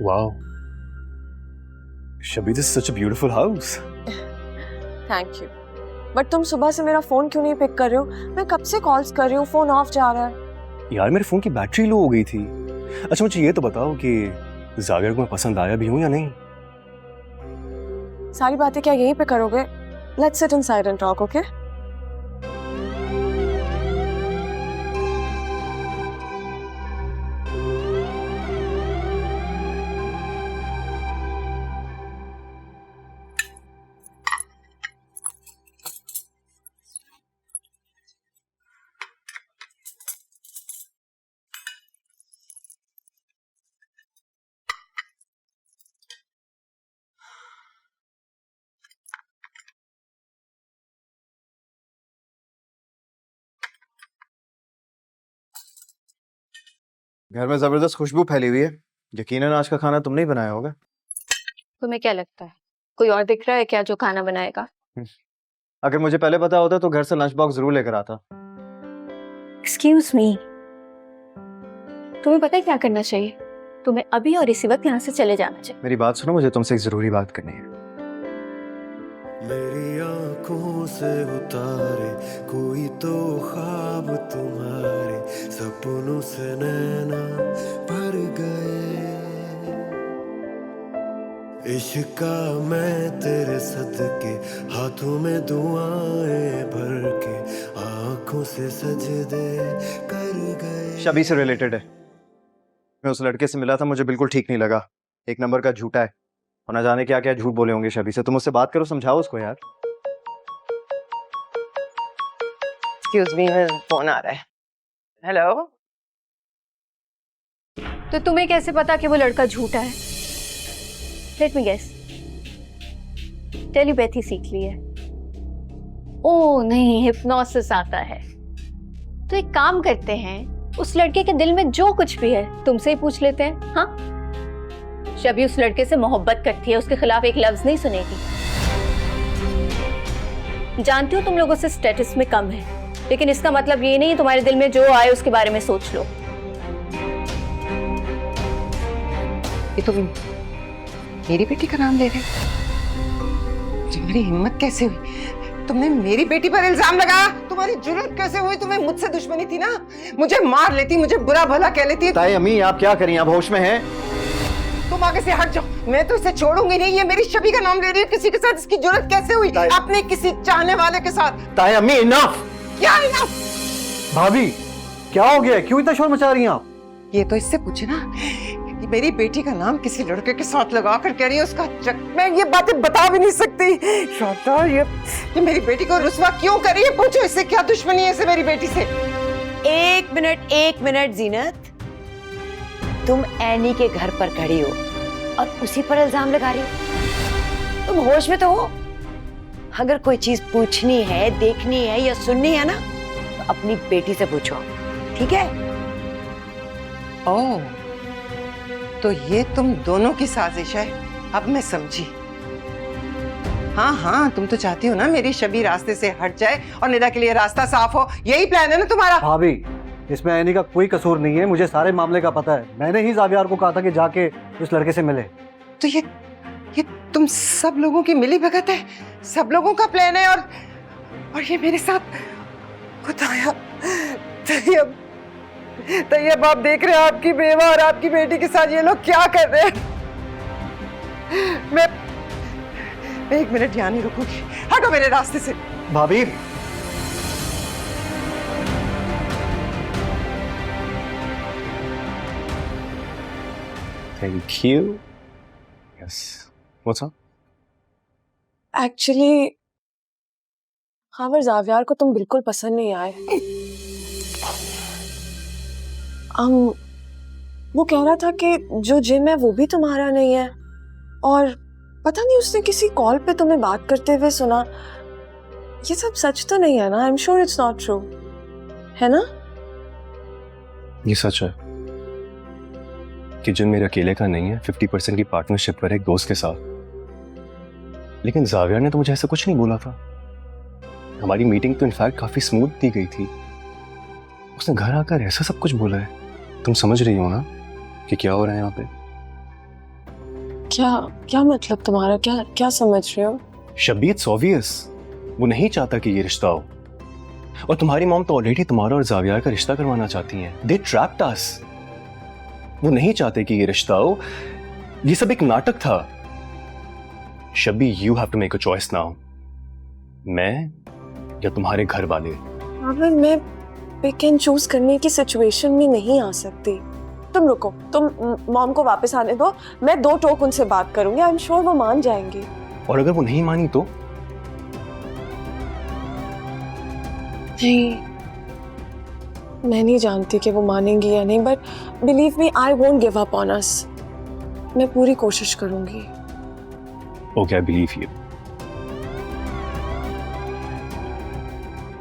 Wow. Shabby, this is such a beautiful house. Thank you. But तुम सुबह से मेरा फोन क्यों नहीं पिक कर रहे हो? मैं कब से कॉल्स कर रही हूँ, फोन ऑफ जा रहा है। यार मेरे फोन की बैटरी लो हो गई थी। अच्छा मुझे ये तो बताओ कि जावियर को मैं पसंद आया भी हूँ या नहीं? सारी बातें क्या यहीं पे करोगे? Let's sit inside and talk, okay? घर में जबरदस्त खुशबू फैली हुई है। यकीनन आज का खाना तुमने ही बनाया होगा। तुम्हें क्या लगता है कोई और दिख रहा है क्या जो खाना बनाएगा? अगर मुझे पहले पता होता तो घर से लंच बॉक्स जरूर लेकर आता। एक्सक्यूज मी, तुम्हें पता है क्या करना चाहिए? तुम्हें अभी और इसी वक्त यहाँ से चले जाना चाहिए। मेरी बात सुनो, मुझे तुमसे एक जरूरी बात करनी है। मेरी आंखों से उतारे कोई तो ख्वाब तुम्हारे, सपनों से नैना भर गए। इश्क का मैं तेरे सदके, हाथों में दुआएं भर के, आंखों से सजदे कर गए। शबी से रिलेटेड है। मैं उस लड़के से मिला था, मुझे बिल्कुल ठीक नहीं लगा। एक नंबर का झूठा है और न जाने क्या क्या झूठ बोले होंगे शबी से। तुम उससे बात करो, समझाओ उसको यार। एक्सक्यूज मी, फोन आ रहा है। हेलो। तो तुम्हें कैसे पता कि वो लड़का झूठा है? लेट मी गेस, टेलीपैथी सीख ली है? ओह नहीं, हिप्नोसिस आता है। तो एक काम करते हैं, उस लड़के के दिल में जो कुछ भी है तुमसे ही पूछ लेते हैं। हाँ, शबी उस लड़के से मोहब्बत करती है, उसके खिलाफ एक लफ्ज नहीं सुनेगी। जानती हो तुम लोगों से स्टेटस में कम है, लेकिन इसका मतलब ये नहीं तुम्हारे दिल में जो आए उसके बारे में सोच लो। ये तो मेरी बेटी का नाम ले रहे? तुम्हारी हिम्मत कैसे हुई? तुमने मेरी बेटी पर इल्जाम लगाया? तुम्हारी जुर्रत कैसे हुई? तुम्हें मुझसे दुश्मनी थी ना? मुझे मार लेती, मुझे बुरा भला कह लेती। ताई अम्मी आप क्या करें, आप होश में हैं? तुम आगे से हट जाओ, मैं तो इसे छोड़ूंगी नहीं। ये मेरी शबी का नाम ले रही है किसी के साथ। इसकी जुर्रत कैसे हुई अपने किसी चाहने वाले के साथ? ताई अम्मी इनफ। क्या इनफ? भाभी क्या हो गया, क्यों इतना शोर मचा रही हैं आप? ये तो इससे पूछे ना, ये मेरी बेटी का नाम किसी लड़के के साथ लगा कर कह रही है उसका मैं ये बातें बता भी नहीं सकती। शाता, ये मेरी बेटी को रुस्वा क्यों कर रही है? पूछो इससे, क्या दुश्मनी है इसे मेरी बेटी से? एक मिनट जीनत, तुम एनी के घर पर खड़ी हो और उसी पर इल्जाम लगा रही हो? तुम होश में तो हो? अगर कोई चीज पूछनी है, देखनी है या सुननी है ना, तो अपनी बेटी से पूछो, ठीक है? ओह, तो ये तुम दोनों की साजिश है। अब मैं समझी। हाँ हाँ, तुम तो चाहती हो ना मेरी शबी रास्ते से हट जाए और निदा के लिए रास्ता साफ हो। यही प्लान है ना तुम्हारा? भाभी इसमें एनी का कोई कसूर नहीं है, मुझे सारे मामले का पता है। मैंने ही जावियार को कहा था कि जाके उस लड़के से मिले। तो ये तुम सब लोगों की मिली भगत है, सब लोगों का प्लान है। और ये मेरे साथ खुदाया। तैयब आप देख रहे हैं आपकी बेवा और आपकी बेटी के साथ ये लोग क्या कर रहे हैं। मैं एक मिनट यहाँ नहीं रुकूंगी, हटो मेरे रास्ते से। भाभी Thank you. Yes. What's up? Actually Khawar Zaviyar को तुम बिल्कुल पसंद नहीं आए। वो कह रहा था कि जो जिम है वो भी तुम्हारा नहीं है, और पता नहीं उसने किसी कॉल पे तुम्हें बात करते हुए सुना। ये सब सच तो नहीं है ना? I am sure it's not true, है ना? ये सच है कि जिम मेरे अकेले का नहीं है, 50% की पार्टनरशिप पर एक दोस्त के साथ। लेकिन जावियर ने तो मुझे ऐसा कुछ नहीं बोला था। हमारी मीटिंग तो इनफैक्ट काफी स्मूथ दी गई थी। उसने घर आकर ऐसा सब कुछ बोला है। तुम समझ रही हो ना कि क्या हो रहा है यहाँ पे? क्या क्या मतलब तुम्हारा? क्या क्या समझ रहे हो? शबी, इट्स ऑब्वियस, वो नहीं चाहता कि ये रिश्ता हो। और तुम्हारी मॉम तो ऑलरेडी तुम्हारा और जावियार का रिश्ता करवाना चाहती हैं। दे ट्रैप्ड अस। वो नहीं चाहते कि ये रिश्ता हो। ये सब एक नाटक था। Shabi, you have to make a choice now. मैं या तुम्हारे घर वाले। अगर मैं पिक एंड चूज करने की सिचुएशन में नहीं आ सकती। तुम रुको, तुम मॉम को वापस आने दो, मैं 2 टोक उनसे बात करूंगी, आई एम श्योर वो मान जाएंगी। और अगर वो नहीं मानी तो? नहीं, मैं नहीं जानती कि वो मानेंगी या नहीं, but believe me, I won't give up on us. मैं पूरी कोशिश करूंगी। Okay, I believe you.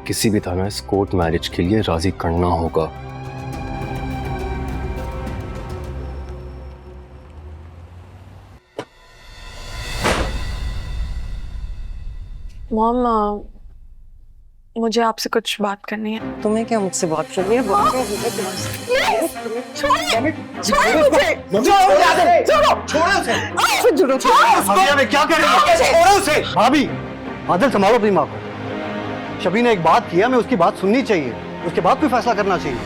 किसी भी तरह इस कोर्ट मैरिज के लिए राजी करना होगा। मॉम, मुझे आपसे कुछ बात करनी है। तुम्हें क्या मुझसे बात करनी है? क्या कर रही है? भाभी, आदल संभालो अपनी माँ को। शबी ने एक बात किया, मैं उसकी बात सुननी चाहिए, उसके बाद कोई फैसला करना चाहिए।